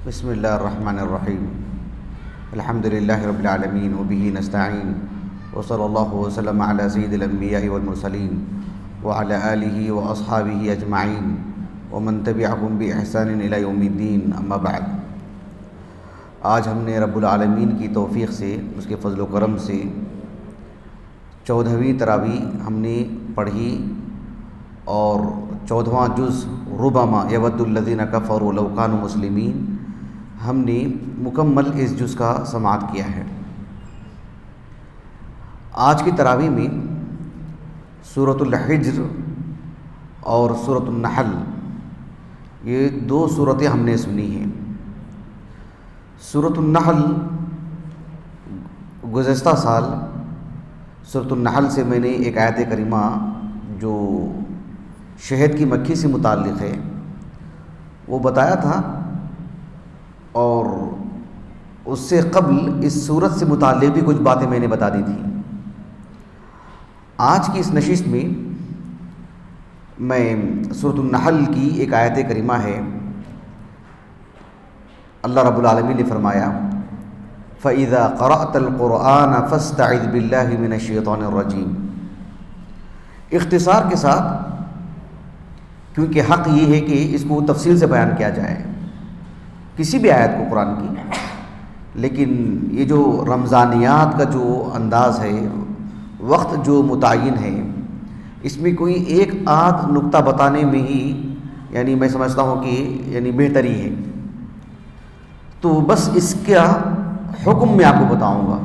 بسم اللہ الرحمن الرحیم الحمد للہ رب العالمین وبہ نستعین وصلی اللہ وسلم علی سید الانبیاء والمرسلین وعلی آلہ واصحابہ اجمعین ومن تبعہم بإحسان الی یوم الدین، اما بعد۔ آج ہم نے رب العالمین کی توفیق سے، اس کے فضل و کرم سے 14ویں تراویح ہم نے پڑھی اور 14واں جز ربما یود الذین کفروا لو کانوا مسلمین ہم نے مکمل اس جز کا سماعت کیا ہے۔ آج کی تراویح میں سورۃ الحجر اور سورۃ النحل، یہ دو صورتیں ہم نے سنی ہیں۔ سورۃ النحل گزشتہ سال سورۃ النحل سے میں نے ایک آیت کریمہ جو شہد کی مکھی سے متعلق ہے وہ بتایا تھا، اور اس سے قبل اس سورت سے متعلق بھی کچھ باتیں میں نے بتا دی تھیں۔ آج کی اس نشست میں میں سورۃ النحل کی ایک آیت کریمہ ہے، اللہ رب العالمین نے فرمایا فَإِذَا قَرَأْتَ الْقُرْآنَ فَاسْتَعِذْ بِاللَّهِ مِنَ الشَّيْطَانِ الرَّجِيمِ۔ اختصار کے ساتھ، کیونکہ حق یہ ہے کہ اس کو تفصیل سے بیان کیا جائے کسی بھی آیت کو قرآن کی، لیکن یہ جو رمضانیات کا جو انداز ہے، وقت جو متعین ہے، اس میں کوئی ایک آدھ نقطہ بتانے میں ہی یعنی میں سمجھتا ہوں کہ بہتری ہے۔ تو بس اس کا حکم میں آپ کو بتاؤں گا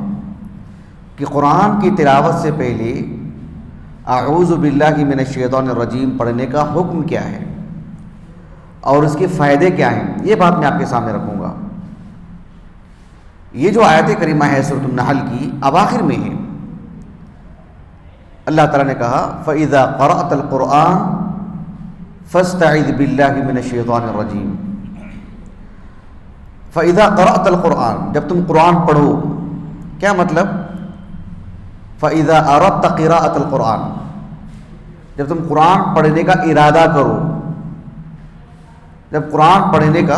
کہ قرآن کی تلاوت سے پہلے اعوذ باللہ من الشیطان الرجیم پڑھنے کا حکم کیا ہے اور اس کے فائدے کیا ہیں، یہ بات میں آپ کے سامنے رکھوں گا۔ یہ جو آیت کریمہ ہے سورۃ النحل کی، اواخر میں ہے۔ اللہ تعالیٰ نے کہا فَإِذَا قَرَأْتَ الْقُرْآنَ فَاسْتَعِذْ بِاللَّهِ مِنَ الشَّيْطَانِ الرَّجِيمِ۔ فَإِذَا قَرَأْتَ الْقُرْآنَ، جب تم قرآن پڑھو، کیا مطلب؟ فَإِذَا أَرَدْتَ قِرَاءَةَ الْقُرْآنِ، جب تم قرآن پڑھنے کا ارادہ کرو، جب قرآن پڑھنے کا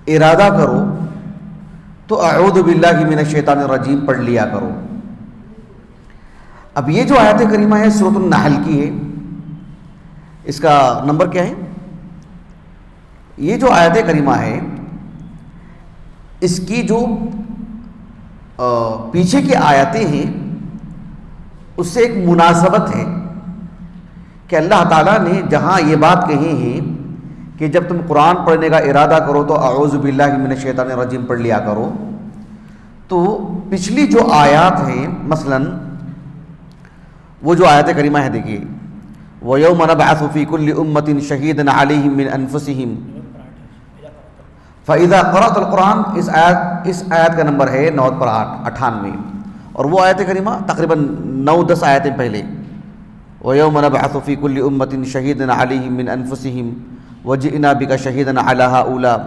ارادہ کرو تو اعوذ باللہ من الشیطان الرجیم پڑھ لیا کرو۔ اب یہ جو آیت کریمہ ہے سورۃ النحل کی ہے، اس کا نمبر کیا ہے؟ یہ جو آیت کریمہ ہے اس کی جو پیچھے کی آیتیں ہیں اس سے ایک مناسبت ہے کہ اللہ تعالیٰ نے جہاں یہ بات کہی ہے کہ جب تم قرآن پڑھنے کا ارادہ کرو تو اعوذ باللہ من الشیطان الرجیم پڑھ لیا کرو، تو پچھلی جو آیات ہیں مثلا وہ جو آیت کریمہ ہے، دیکھیے وَيَوْمَ نَبْعَثُ فِي كُلِّ أُمَّةٍ شَهِيدًا عَلَيْهِمْ مِنْ أَنفُسِهِمْ فَإِذَا قَرَأْتَ الْقُرْآنَ، اس آیت کا نمبر ہے 9/8 اور وہ آیت کریمہ تقریباً 9-10 آیتیں پہلے وَيَوْمَ نَبْعَثُ فِي كُلِّ أُمَّةٍ شَهِيدًا عَلَيْهِمْ مِنْ أَنفُسِهِمْ وَجِئْنَا بِكَ شَهِيدًا عَلَىٰ هَؤُلَاءِ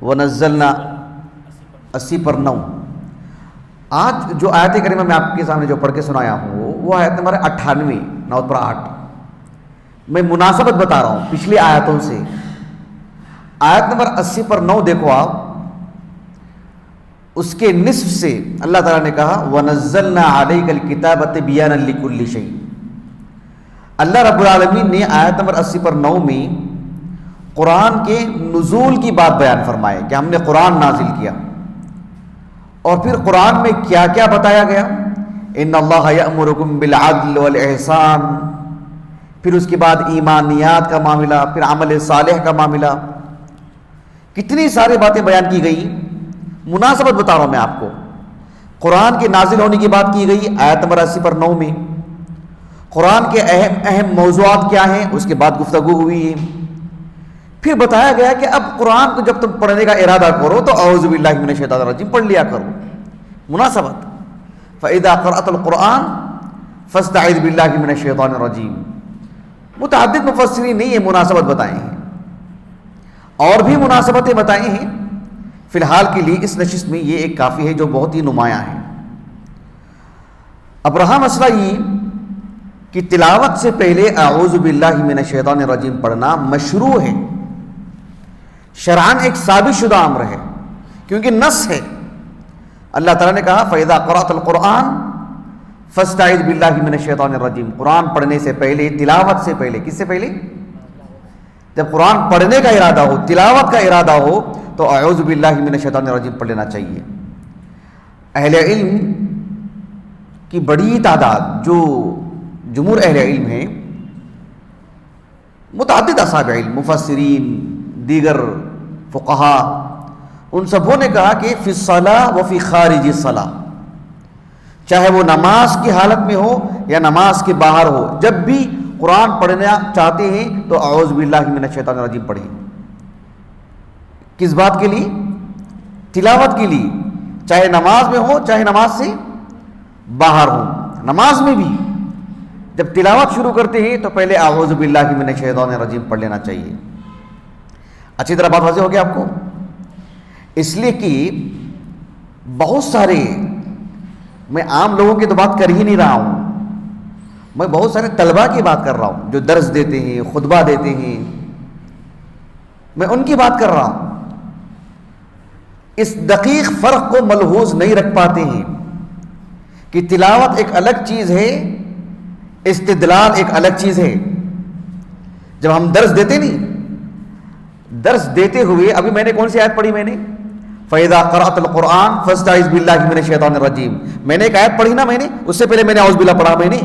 وَنَزَّلْنَا 80/9۔ آج جو آیت کریمہ میں آپ کے سامنے جو پڑھ کے سنایا ہوں وہ آیت نمبر 98 9/8۔ میں مناسبت بتا رہا ہوں پچھلی آیتوں سے۔ آیت نمبر 80/9 دیکھو آپ، اس کے نصف سے اللہ تعالیٰ نے کہا وَنَزَّلْنَا عَلَيْكَ الْكِتَابَ تِبْيَانًا لِكُلِّ شَيْءٍ۔ اللہ رب العالمین نے آیت نمبر 80/9 میں قرآن کے نزول کی بات بیان فرمائے کہ ہم نے قرآن نازل کیا، اور پھر قرآن میں کیا کیا بتایا گیا، ان اللہ یأمرکم بالعدل والاحسان، پھر اس کے بعد ایمانیات کا معاملہ، پھر عمل صالح کا معاملہ، کتنی ساری باتیں بیان کی گئی۔ مناسبت بتا رہا ہوں میں آپ کو، قرآن کے نازل ہونے کی بات کی گئی آیت نمبر 80/9 میں، قرآن کے اہم موضوعات کیا ہیں اس کے بعد گفتگو ہوئی ہے، پھر بتایا گیا کہ اب قرآن کو جب تم پڑھنے کا ارادہ کرو تو اعوذ باللہ من الشیطان الرجیم پڑھ لیا کرو۔ مناسبت فَإِذَا قَرَأْتَ الْقُرْآنَ فَاسْتَعِذْ بِاللَّهِ مِنَ الشَّيْطَانِ الرَّجِيمِ۔ متعدد مفسرین نے یہ مناسبت بتائے ہیں اور بھی مناسبتیں بتائی ہیں، فی الحال کے لیے اس نشست میں یہ ایک کافی ہے جو بہت ہی نمایاں ہے۔ اب رہا مسئلہ یہ کہ تلاوت سے پہلے اعوذ باللہ من الشیطان الرجیم پڑھنا مشروع ہے، شرعاً ایک ثابت شدہ امر ہے، کیونکہ نص ہے۔ اللہ تعالیٰ نے کہا فَإِذَا قَرَأْتَ الْقُرْآنَ فَاسْتَعِذْ بِاللَّهِ مِنَ الشَّيْطَانِ الرَّجِيمِ، قرآن پڑھنے سے پہلے، تلاوت سے پہلے، کس سے پہلے؟ جب قرآن پڑھنے کا ارادہ ہو، تلاوت کا ارادہ ہو، تو اعوذ باللہ من الشیطان الرجیم پڑھ لینا چاہیے۔ اہل علم کی بڑی تعداد، جو جمہور اہل علم ہیں، متعدد اصحاب علم، مفسرین، دیگر فقہا، ان سبوں نے کہا کہ فی الصلاۃ و فی خارج الصلاۃ، چاہے وہ نماز کی حالت میں ہو یا نماز کے باہر ہو، جب بھی قرآن پڑھنا چاہتے ہیں تو اعوذ باللہ من الشیطان الرجیم پڑھیں۔ کس بات کے لیے؟ تلاوت کے لیے، چاہے نماز میں ہو چاہے نماز سے باہر ہو۔ نماز میں بھی جب تلاوت شروع کرتے ہیں تو پہلے اعوذ باللہ من الشیطان الرجیم پڑھ لینا چاہیے۔ اچھی طرح بات واضح ہو گیا آپ کو؟ اس لیے کہ بہت سارے، میں عام لوگوں کی تو بات کر ہی نہیں رہا ہوں، میں بہت سارے طلباء کی بات کر رہا ہوں جو درس دیتے ہیں، خطبہ دیتے ہیں، میں ان کی بات کر رہا ہوں۔ اس دقیق فرق کو ملحوظ نہیں رکھ پاتے ہیں کہ تلاوت ایک الگ چیز ہے، استدلال ایک الگ چیز ہے۔ جب ہم درس دیتے نہیں، درس دیتے ہوئے ابھی میں نے کون سی آیت پڑھی؟ میں نے فَإِذَا قَرَأْتَ الْقُرْآنَ فَاسْتَعِذْ بِاللَّهِ مِنَ الشَّيْطَانِ الرَّجِيمِ، میں نے ایک آیت پڑھی نا، میں نے اس سے پہلے میں نے اعوذ باللہ پڑھا۔ میں نے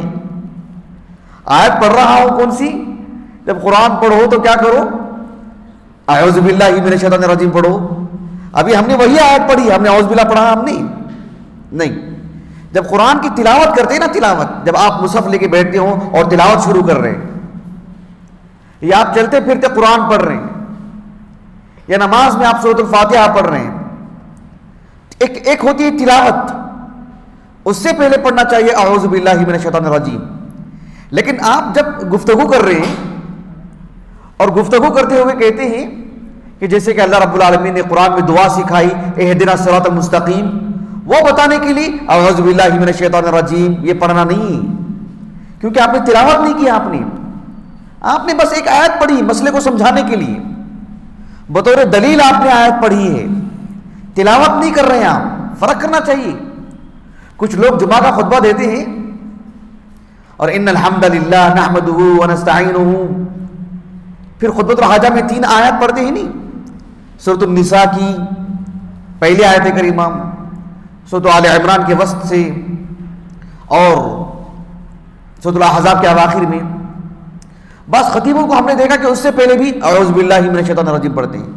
آیت پڑھ رہا ہوں کون سی؟ جب قرآن پڑھو تو کیا کرو؟ اعوذ باللہ من الشیطان الرجیم پڑھو۔ ابھی ہم نے وہی آیت پڑھی، ہم نے اعوذ باللہ پڑھا ہم نے نہیں۔ جب قرآن کی تلاوت کرتے ہیں نا، تلاوت، جب آپ مصحف لے کے بیٹھتے ہو اور تلاوت شروع کر رہے ہیں، یا آپ چلتے پھرتے قرآن پڑھ رہے ہیں، یا نماز میں آپ سورۃ الفاتحہ پڑھ رہے ہیں، ایک ہوتی ہے تلاوت، اس سے پہلے پڑھنا چاہیے اعوذ باللہ من الشیطان الرجیم۔ لیکن آپ جب گفتگو کر رہے ہیں اور گفتگو کرتے ہوئے کہتے ہیں کہ جیسے کہ اللہ رب العالمین نے قرآن میں دعا سکھائی اہدنا الصراط المستقیم، وہ بتانے کے لیے اعوذ باللہ من الشیطان الرجیم یہ پڑھنا نہیں، کیونکہ آپ نے تلاوت نہیں کی، آپ نے بس ایک آیت پڑھی مسئلے کو سمجھانے کے لیے، بطور دلیل آپ نے آیت پڑھی ہے، تلاوت نہیں کر رہے ہیں آپ۔ فرق کرنا چاہیے۔ کچھ لوگ جمعہ کا خطبہ دیتے ہیں اور ان الحمد للہ نحمدہ ونستعینہ، پھر خطبۃ الحاجہ میں 3 آیات پڑھتے ہیں نہیں، سورۃ النساء کی پہلی آیت کریمہ، سورۃ آل عمران کے وسط سے، اور سورۃ الاحزاب کے اواخر میں۔ بعض خطیبوں کو ہم نے دیکھا کہ اس سے پہلے بھی اعوذ باللہ من الشیطان الرجیم پڑھتے ہیں۔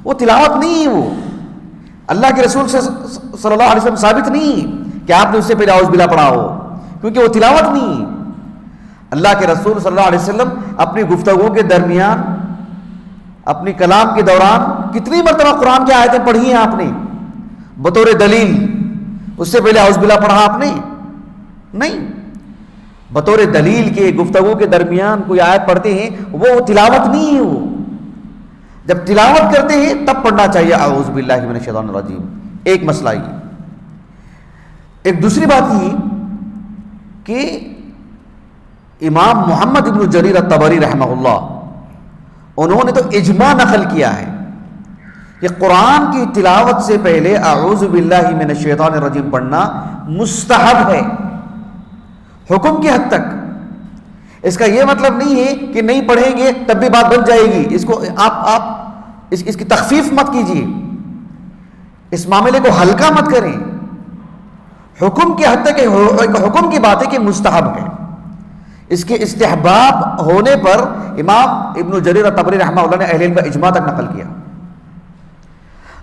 وہ تلاوت نہیں ہے، وہ اللہ کے رسول سے صلی اللہ علیہ وسلم ثابت نہیں کہ آپ نے اس سے پہلے اعوذ باللہ پڑھا ہو، کیونکہ وہ تلاوت نہیں۔ اللہ کے رسول صلی اللہ علیہ وسلم اپنی گفتگو کے درمیان، اپنی کلام کے دوران کتنی مرتبہ قرآن کی آیتیں پڑھی ہیں آپ نے بطور دلیل؟ اس سے پہلے اعوذ باللہ پڑھا آپ نے نہیں۔ بطور دلیل کے گفتگو کے درمیان کوئی آیت پڑھتے ہیں، وہ تلاوت نہیں ہے۔ وہ جب تلاوت کرتے ہیں تب پڑھنا چاہیے اعوذ باللہ من الشیطان الرجیم۔ ایک مسئلہ یہ۔ ایک دوسری بات یہ کہ امام محمد ابن جریر الطبری رحمہ اللہ، انہوں نے تو اجماع نقل کیا ہے کہ قرآن کی تلاوت سے پہلے اعوذ باللہ من الشیطان الرجیم پڑھنا مستحب ہے، حکم کی حد تک۔ اس کا یہ مطلب نہیں ہے کہ نہیں پڑھیں گے تب بھی بات بن جائے گی، اس کو آپ اس کی تخفیف مت کیجیے، اس معاملے کو ہلکا مت کریں۔ حکم کی حد تک ایک حکم کی بات ہے کہ مستحب ہے، اس کے استحباب ہونے پر امام ابن جریر الطبری رحمہ اللہ نے اہل علم کا اجماع تک نقل کیا۔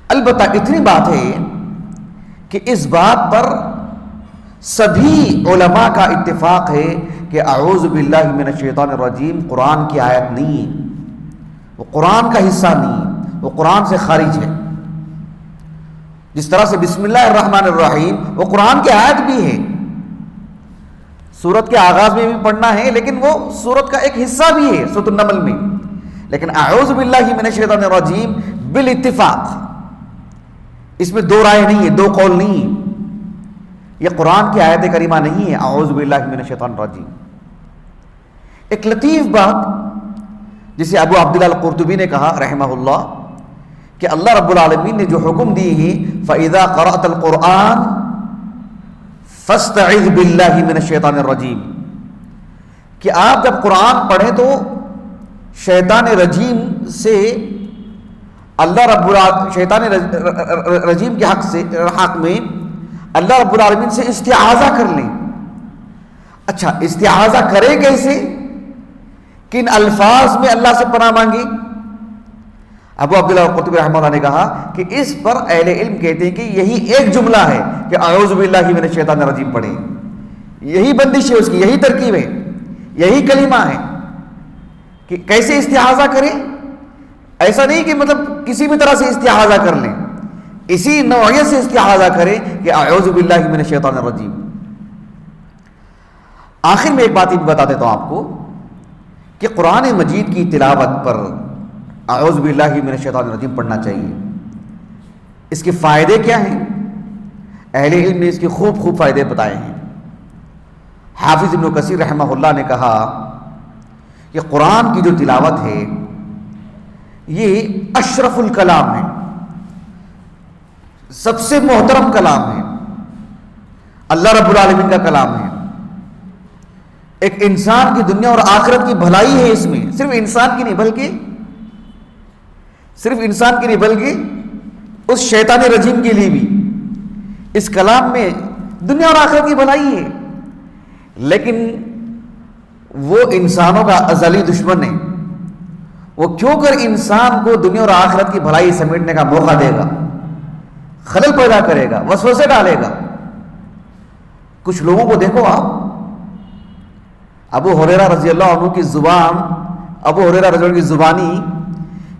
البتہ اتنی بات ہے کہ اس بات پر سبھی علماء کا اتفاق ہے کہ اعوذ باللہ من الشیطان الرجیم قرآن کی آیت نہیں ہے، وہ قرآن کا حصہ نہیں ہے، وہ قرآن سے خارج ہے۔ جس طرح سے بسم اللہ الرحمن الرحیم وہ قرآن کی آیت بھی ہے، سورت کے آغاز میں بھی پڑھنا ہے، لیکن وہ سورت کا ایک حصہ بھی ہے سورۃ النمل میں۔ لیکن اعوذ باللہ من الشیطان الرجیم بالاتفاق، اس میں دو رائے نہیں ہے، دو قول نہیں ہے، یہ قرآن کی آیت کریمہ نہیں ہے اعوذ باللہ من الشیطان الرجیم۔ ایک لطیف بات جسے ابو عبداللہ القرطبی نے کہا رحمہ اللہ کہ اللہ رب العالمین نے جو حکم دی ہے فَإِذَا قَرَأْتَ الْقُرْآنَ فَاسْتَعِذْ بِاللَّهِ مِنَ الشَّيْطَانِ الرَّجِيمِ، کہ آپ جب قرآن پڑھیں تو شیطان رجیم سے شیطان رجیم کے حق میں اللہ رب العالمین سے استعاذہ کر لیں۔ اچھا، استعاذہ کرے کیسے؟ کن الفاظ میں اللہ سے پناہ مانگی؟ ابو عبداللہ القرطبی رحمہ اللہ نے کہا کہ اس پر اہل علم کہتے ہیں کہ یہی ایک جملہ ہے کہ اعوذ باللہ من الشیطان الرجیم پڑھیں، یہی بندش ہے اس کی، یہی ترکیب ہے، یہی کلمہ ہے کہ کیسے استعاذہ کریں۔ ایسا نہیں کہ مطلب کسی بھی طرح سے استعاذہ کر لیں، اسی نوعیت سے استعاذہ کریں کہ اعوذ باللہ من الشیطان الرجیم۔ آخر میں ایک بات یہ بتا دیتا ہوں آپ کو کہ قرآن مجید کی تلاوت پر اعوذ باللہ من الشیطان الرجیم پڑھنا چاہیے۔ اس کے فائدے کیا ہیں؟ اہل علم نے اس کے خوب فائدے بتائے ہیں۔ حافظ ابن کثیر رحمہ اللہ نے کہا کہ قرآن کی جو تلاوت ہے یہ اشرف الکلام ہے، سب سے محترم کلام ہے، اللہ رب العالمین کا کلام ہے۔ ایک انسان کی دنیا اور آخرت کی بھلائی ہے اس میں، صرف انسان کی نہیں بلکہ اس شیطان رجیم کے لیے بھی اس کلام میں دنیا اور آخرت کی بھلائی ہے۔ لیکن وہ انسانوں کا ازلی دشمن ہے، وہ کیوں کر انسان کو دنیا اور آخرت کی بھلائی سمیٹنے کا موقع دے گا، خلل پیدا کرے گا، وسوسے ڈالے گا۔ کچھ لوگوں کو دیکھو آپ، ابو ہریرہ رضی اللہ عنہ کی زبانی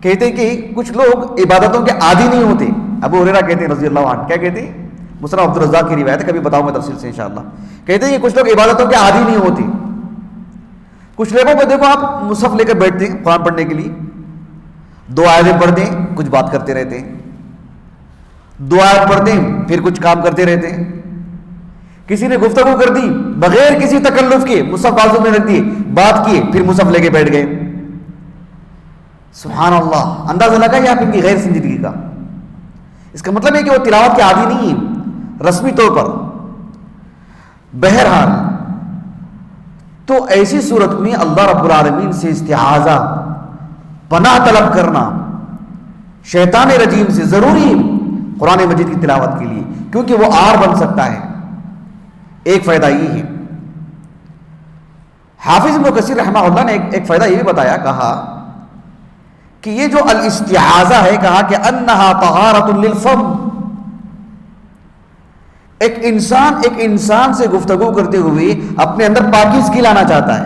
کہتے ہیں کہ کچھ لوگ عبادتوں کے عادی نہیں ہوتے۔ ابو ہریرہ کہتے ہیں رضی اللہ عنہ، کیا کہتے ہیں؟ مسند عبدالرزاق کی روایت ہے، کبھی بتاؤں میں تفصیل سے انشاءاللہ۔ کہتے ہیں کہ کچھ لوگ عبادتوں کے عادی نہیں ہوتے۔ کچھ لوگوں کو دیکھو آپ مصحف لے کر بیٹھتے ہیں قرآن پڑھنے کے لیے، 2 آیتیں پڑھتے ہیں، کچھ بات کرتے رہتے ہیں، 2 آیت پڑھتے ہیں پھر کچھ کام کرتے رہتے ہیں۔ کسی نے گفتگو کر دی بغیر کسی تکلف کے، مصحف بازو میں رکھ دیے، بات کیے، پھر مصحف لے کے بیٹھ گئے۔ سبحان اللہ، اندازہ لگا یہ آپ ان کی غیر سنجیدگی کا۔ اس کا مطلب ہے کہ وہ تلاوت کے عادی نہیں ہیں رسمی طور پر۔ بہرحال تو ایسی صورت میں اللہ رب العالمین سے استعاذہ، پناہ طلب کرنا شیطان رجیم سے ضروری ہے قرآن مجید کی تلاوت کے لیے، کیونکہ وہ آر بن سکتا ہے۔ ایک فائدہ یہ ہے۔ حافظ ابن کثیر رحمہ اللہ نے ایک فائدہ یہ بھی بتایا، کہا کہ یہ جو الاستعاذہ ہے، کہا کہ انہا طہارۃ للفم، ایک انسان سے گفتگو کرتے ہوئے اپنے اندر پاکیزگی لانا چاہتا ہے،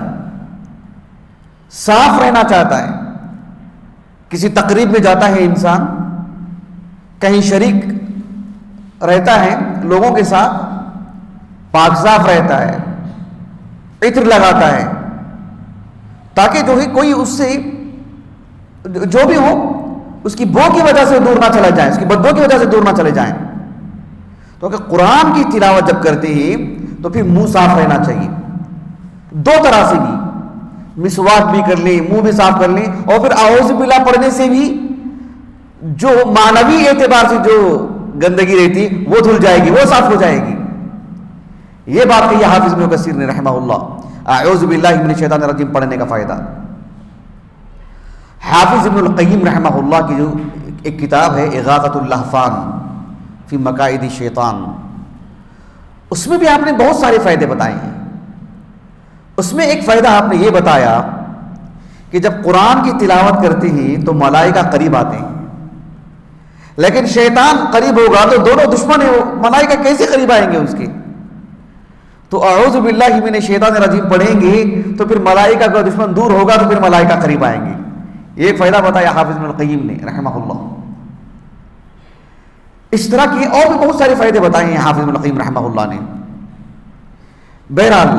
صاف رہنا چاہتا ہے۔ کسی تقریب میں جاتا ہے انسان، کہیں شریک رہتا ہے لوگوں کے ساتھ، پاک صاف رہتا ہے، عطر لگاتا ہے، تاکہ جو ہے کوئی اس سے جو بھی ہو اس کی بو کی وجہ سے دور نہ چلا جائے، اس کی بدبو کی وجہ سے دور نہ چلے جائیں۔ تو کہ قرآن کی تلاوت جب کرتے ہیں تو پھر منہ صاف رہنا چاہیے، 2 طرح سے بھی، مسواک بھی کر لیں، منہ بھی صاف کر لیں، اور پھر اعوذ باللہ پڑھنے سے بھی جو معنوی اعتبار سے جو گندگی رہتی وہ دھل جائے گی، وہ صاف ہو جائے گی۔ یہ بات کہی حافظ ابن کثیر نے رحمہ اللہ، اعوذ باللہ من الشیطان الرجیم پڑھنے کا فائدہ۔ حافظ ابن القیم رحمہ اللہ کی جو ایک کتاب ہے اغاثۃ اللہفان فی مکائد الشیطان، اس میں بھی آپ نے بہت سارے فائدے بتائے ہیں۔ اس میں ایک فائدہ آپ نے یہ بتایا کہ جب قرآن کی تلاوت کرتے ہیں تو ملائکہ قریب آتے ہیں، لیکن شیطان قریب ہوگا تو دونوں دشمن ہیں، ملائکہ کیسے قریب آئیں گے اس کے؟ تو اعوذ باللہ من الشیطان الرجیم پڑھیں گے تو پھر ملائکہ کا دشمن دور ہوگا تو پھر ملائکہ قریب آئیں گے۔ یہ ایک فائدہ بتایا حافظ ابن القیم نے رحمہ اللہ۔ اس طرح کے اور بھی بہت سارے فائدے بتائے ہیں حافظ ابن القیم رحمہ اللہ نے۔ بہرحال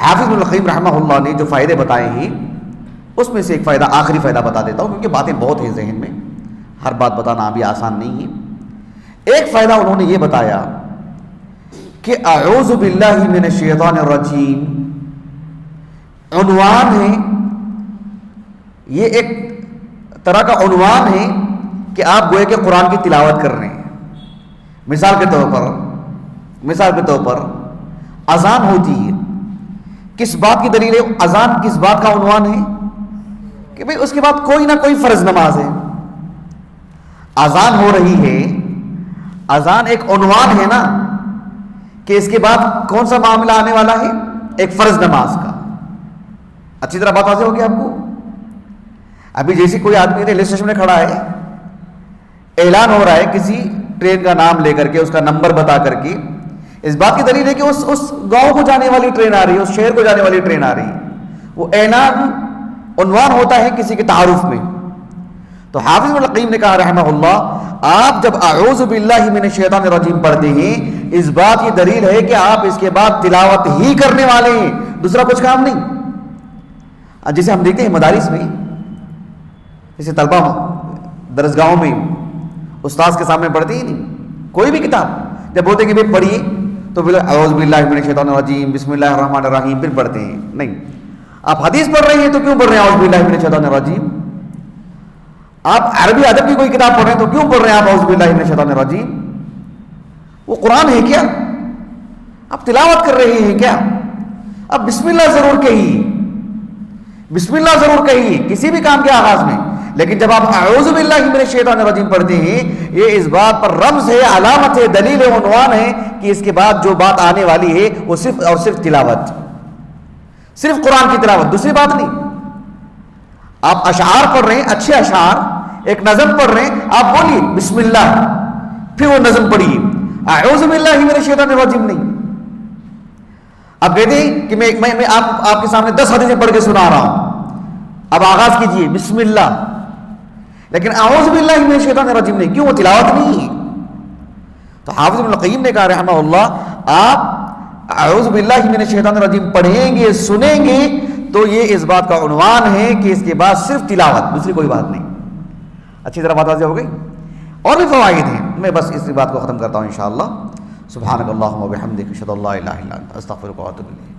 حافظ ابن القیم رحمہ اللہ نے جو فائدے بتائے ہیں اس میں سے ایک فائدہ، آخری فائدہ بتا دیتا ہوں، کیونکہ باتیں بہت ہیں ذہن میں، ہر بات بتانا ابھی آسان نہیں ہے۔ ایک فائدہ انہوں نے یہ بتایا کہ اعوذ باللہ من الشیطان الرجیم عنوان ہے، یہ ایک طرح کا عنوان ہے کہ آپ گوئے کہ قرآن کی تلاوت کر رہے ہیں. مثال کے طور پر اذان ہوتی ہے. کس بات کی دلیل ہے؟ اذان کس بات کا عنوان ہے؟ کہ بھئی اس کے بعد کوئی نہ کوئی فرض نماز ہے. اذان ہو رہی ہے، اذان ایک عنوان ہے نا کہ اس کے بعد کون سا معاملہ آنے والا ہے؟ ایک فرض نماز کا. اچھی طرح بات واضح ہوگی آپ کو. ابھی جیسے کوئی آدمی ریلوے اسٹیشن میں کھڑا ہے، اعلان ہو رہا ہے کسی ٹرین کا نام لے کر کے، اس کا نمبر بتا کر کے، اس بات کی دلیل ہے کہ اس گاؤں کو جانے والی ٹرین آ رہی ہے، اس شہر کو جانے والی ٹرین آ رہی ہے. وہ اعلان عنوان ہوتا ہے کسی کے تعارف میں. تو حافظ ابن القیم نے کہا رحمہ اللہ، آپ جب اعوذ باللہ من الشیطان الرجیم پڑھتے ہیں، اس بات کی دلیل ہے کہ آپ اس کے بعد تلاوت ہی کرنے والے ہیں، دوسرا کچھ کام نہیں. جسے ہم دیکھتے ہیں مدارس میں، جیسے طلبہ درسگاہوں میں استاذ کے سامنے پڑھتے ہی نہیں کوئی بھی کتاب. جب بولتے ہیں کہ بھائی پڑھیے تو اعوذ باللہ من الشیطان الرجیم بسم اللہ الرحمن الرحیم پھر پڑھتے ہیں. نہیں، آپ حدیث پڑھ رہے ہیں تو کیوں پڑھ رہے ہیں اعوذ باللہ من الشیطان الرجیم؟ آپ عربی ادب کی کوئی کتاب پڑھ رہے ہیں تو کیوں پڑھ رہے ہیں آپ اعوذ باللہ من الشیطان الرجیم؟ وہ قرآن ہے کیا؟ آپ تلاوت کر رہے ہیں کیا؟ اب بسم اللہ ضرور کہیے، بسم اللہ ضرور کہیے کسی بھی کام کے آغاز میں، لیکن جب آپ اعوذ باللہ من الشیطان الرجیم پڑھتے ہیں، یہ اس بات پر رمز ہے، علامت ہے، دلیل ہے، عنوان ہے کہ اس کے بعد جو بات آنے والی ہے وہ صرف اور صرف تلاوت، صرف قرآن کی تلاوت، دوسری بات نہیں. آپ اشعار پڑھ رہے ہیں، اچھے اشعار، ایک نظم پڑھ رہے ہیں، آپ بولیے بسم اللہ، پھر وہ نظم پڑھیے، اعوذ باللہ من الشیطان الرجیم نہیں. آپ کہتے ہیں کہ میں آپ کے سامنے 10 حدیثیں پڑھ کے سنا رہا ہوں، اب آغاز کیجئے بسم اللہ، لیکن اعوذ باللہ من الشیطان الرجیم نہیں. کیوں؟ وہ تلاوت نہیں. تو حافظ ابن القیم نے کہا رحمہ اللہ، آپ اعوذ باللہ من الشیطان الرجیم پڑھیں گے، سنیں گے تو یہ اس بات کا عنوان ہے کہ اس کے بعد صرف تلاوت، دوسری کوئی بات نہیں. اچھی طرح بات واضح ہو گئی. اور بھی فوائد ہیں، میں بس اس بات کو ختم کرتا ہوں انشاءاللہ. سبحانک اللہم و بحمدک اشہد ان لا الہ الا انت استغفرک و اتوب الیک.